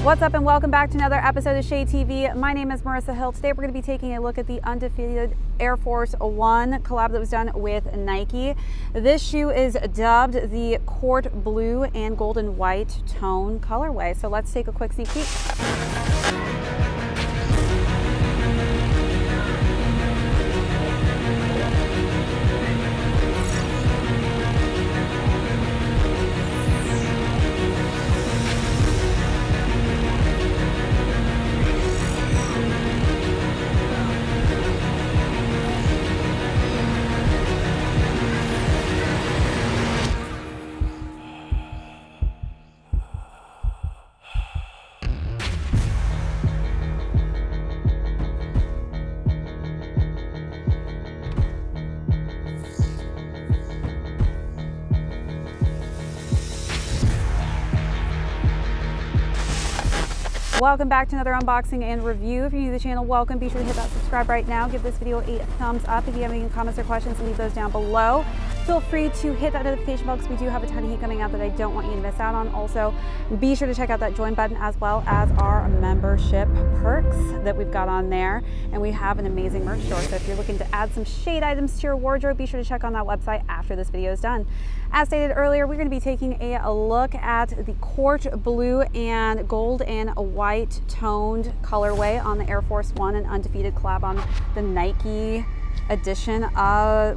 What's up and welcome back to another episode of ShadeTV. My name is Marissa Hill. Today we're going to be taking a look at the Undefeated Air Force One collab that was done with Nike. This shoe is dubbed the Court Blue and Golden White tone colorway. So let's take a quick sneak peek. Welcome back to another unboxing and review. If you're new to the channel, welcome. Be sure to hit that subscribe right now. Give this video a thumbs up. If you have any comments or questions, leave those down below. Feel free to hit that notification bell because we do have a ton of heat coming out that I don't want you to miss out on. Also, be sure to check out that join button as well as our membership perks that we've got on there. And we have an amazing merch store. So if you're looking to add some shade items to your wardrobe, be sure to check on that website after this video is done. As stated earlier, we're going to be taking a look at the Court Blue and Gold and White toned colorway on the Air Force One and Undefeated collab on the Nike edition,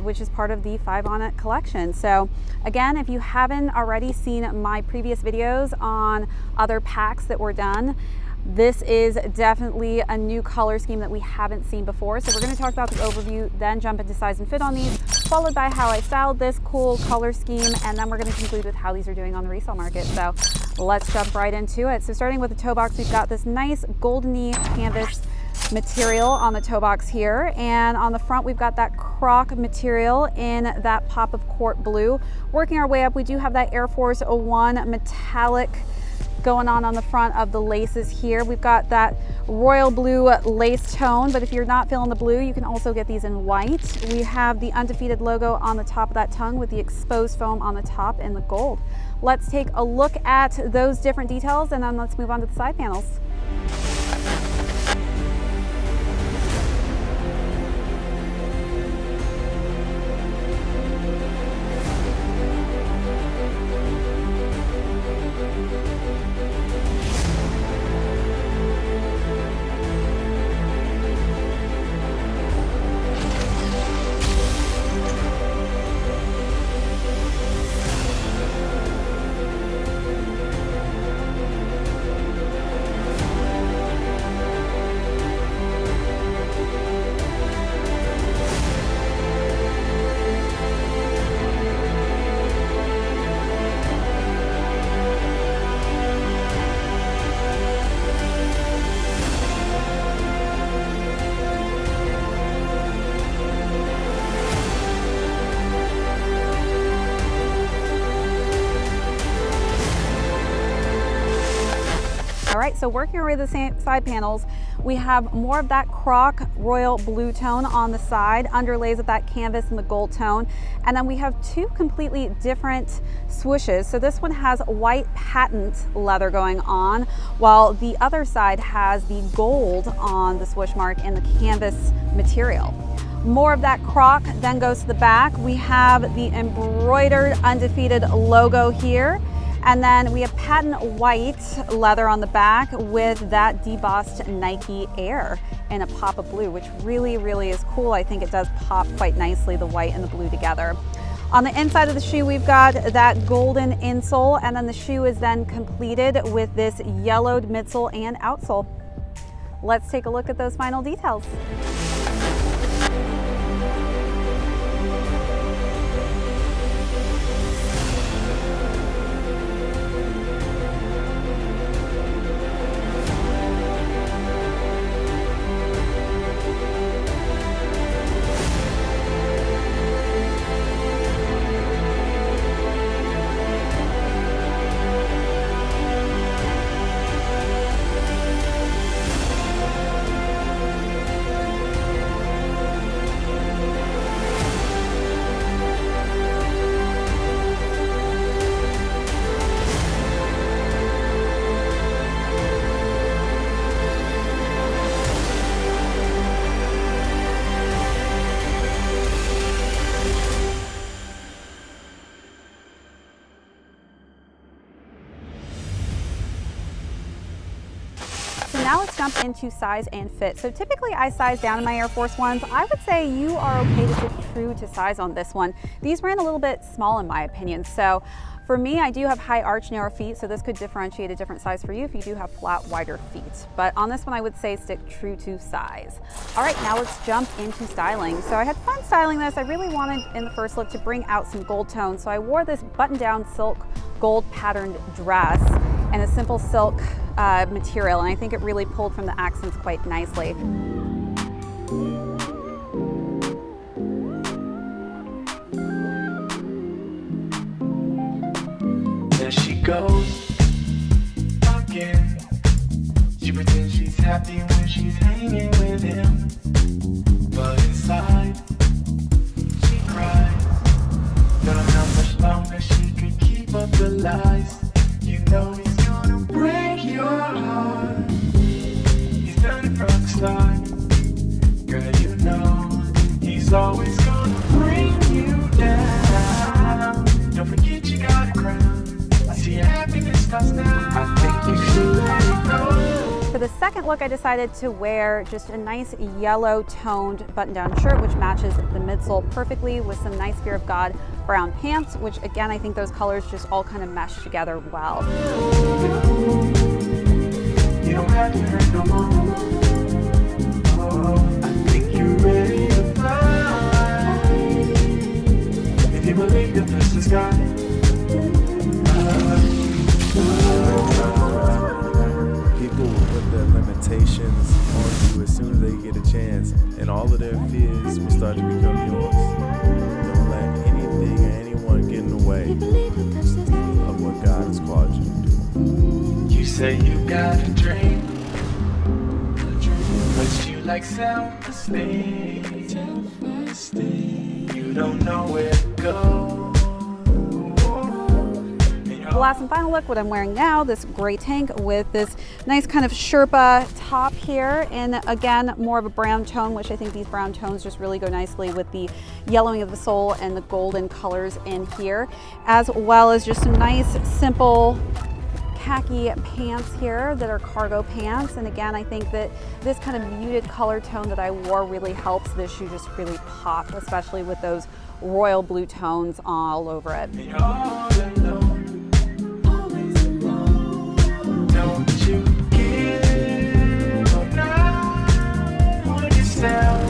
which is part of the 5 On It collection. So again, if you haven't already seen my previous videos on other packs that were done, this is definitely a new color scheme that we haven't seen before. So we're going to talk about the overview, then jump into size and fit on these, followed by how I styled this cool color scheme, and then we're going to conclude with how these are doing on the resale market. So let's jump right into it. So starting with the toe box, we've got this nice goldeny canvas material on the toe box here, and on the front we've got that Croc material in that pop of Court Blue. Working our way up, we do have that Air Force One metallic going on the front of the laces here. We've got that royal blue lace tone, but if you're not feeling the blue, you can also get these in white. We have the Undefeated logo on the top of that tongue with the exposed foam on the top in the gold. Let's take a look at those different details and then let's move on to the side panels. All right, so working our way to the side panels, we have more of that Croc royal blue tone on the side, underlays with that canvas and the gold tone. And then we have two completely different swooshes. So this one has white patent leather going on, while the other side has the gold on the swoosh mark and the canvas material. More of that Croc then goes to the back. We have the embroidered Undefeated logo here. And then we have patent white leather on the back with that debossed Nike Air in a pop of blue, which really, really is cool. I think it does pop quite nicely, the white and the blue together. On the inside of the shoe, we've got that golden insole, and then the shoe is then completed with this yellowed midsole and outsole. Let's take a look at those final details. now let's jump into size and fit. So typically I size down in my Air Force Ones. I would say you are okay to stick true to size on this one. These ran a little bit small in my opinion. So for me, I do have high arch, narrow feet, so this could differentiate a different size for you if you do have flat, wider feet. But on this one, I would say stick true to size. All right, now let's jump into styling. So I had fun styling this. I really wanted in the first look to bring out some gold tones. So I wore this button-down silk gold patterned dress and a simple silk material, and I think it really pulled from the accents quite nicely. There she goes again. She pretends she's happy when she's hanging with him, but inside she cries. Don't know how much longer she could keep up the lies. You know he's gonna break your heart. He's done it from the start. Girl, you know he's always gonna bring you down. Don't forget you got a crown. Your happiness starts now. I think you should let it go. For the second look, I decided to wear just a nice yellow toned button-down shirt, which matches the midsole perfectly, with some nice Fear of God brown pants, which again, I think those colors just all kind of mesh together well. You don't have to hurt no more. Oh, I think you're ready to fly. If you believe that this is God. People will put their limitations on you as soon as they get a chance, and all of their fears will start to become yours. Don't let anything or anyone get in the way of what God has called you to do. You say you got a dream, but you like self-esteem. You don't know where to go. The last and final look, what I'm wearing now, this gray tank with this nice kind of Sherpa top here, and again, more of a brown tone, which I think these brown tones just really go nicely with the yellowing of the sole and the golden colors in here, as well as just some nice, simple khaki pants here that are cargo pants. And again, I think that this kind of muted color tone that I wore really helps this shoe just really pop, especially with those royal blue tones all over it. Don't you give up now on yourself.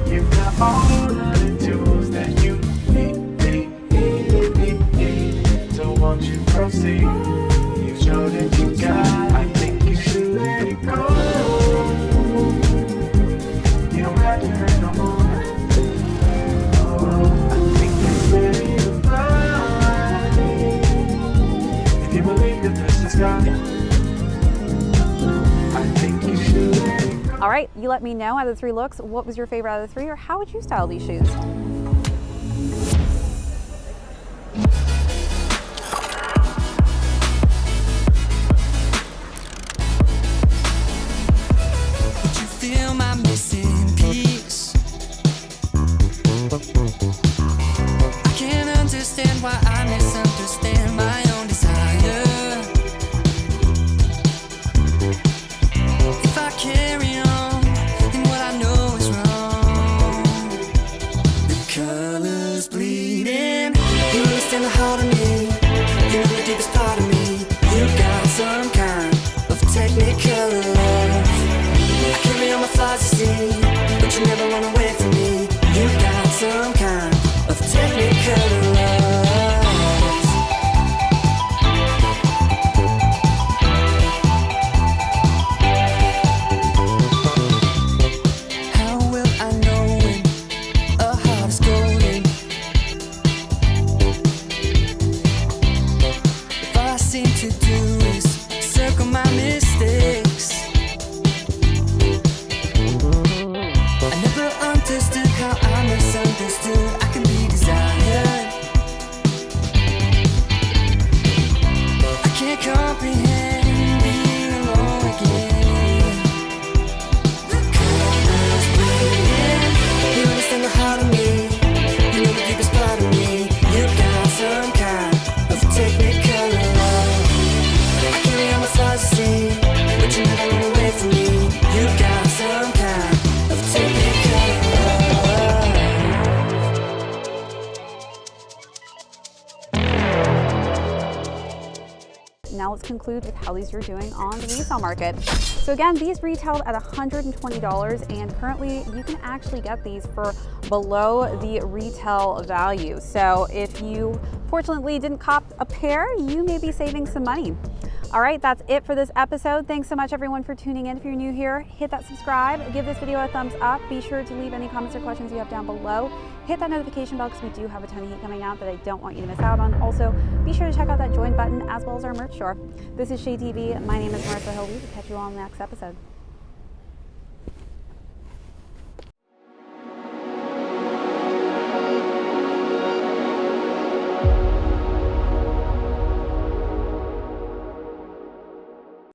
You've got all of the tools that you need. So won't you proceed? You show that you got. I think you should let it go. You don't have to hurt no more. Oh, I think you're ready to fly. If you believe that this is God. All right, you let me know out of the 3 looks, what was your favorite out of the 3, or how would you style these shoes? Would you feel my missing piece? I can't understand why I misunderstand my own desire. If I carry on in what I know is wrong, the colors bleeding. You understand the heart of me, you know the deepest part of me. You got some kind of technical love. I carry on my flaws, you see, but you never run away from me. You got some kind of technical love. Now let's conclude with how these are doing on the resale market. So again, these retailed at $120, and currently you can actually get these for below the retail value. So if you fortunately didn't cop a pair, you may be saving some money. All right, that's it for this episode. Thanks so much everyone for tuning in. If you're new here, hit that subscribe, give this video a thumbs up. Be sure to leave any comments or questions you have down below. Hit that notification bell because we do have a ton of heat coming out that I don't want you to miss out on. Also, be sure to check out that join button as well as our merch store. This is ShadeTV. My name is Marissa Hill. We will catch you all in the next episode.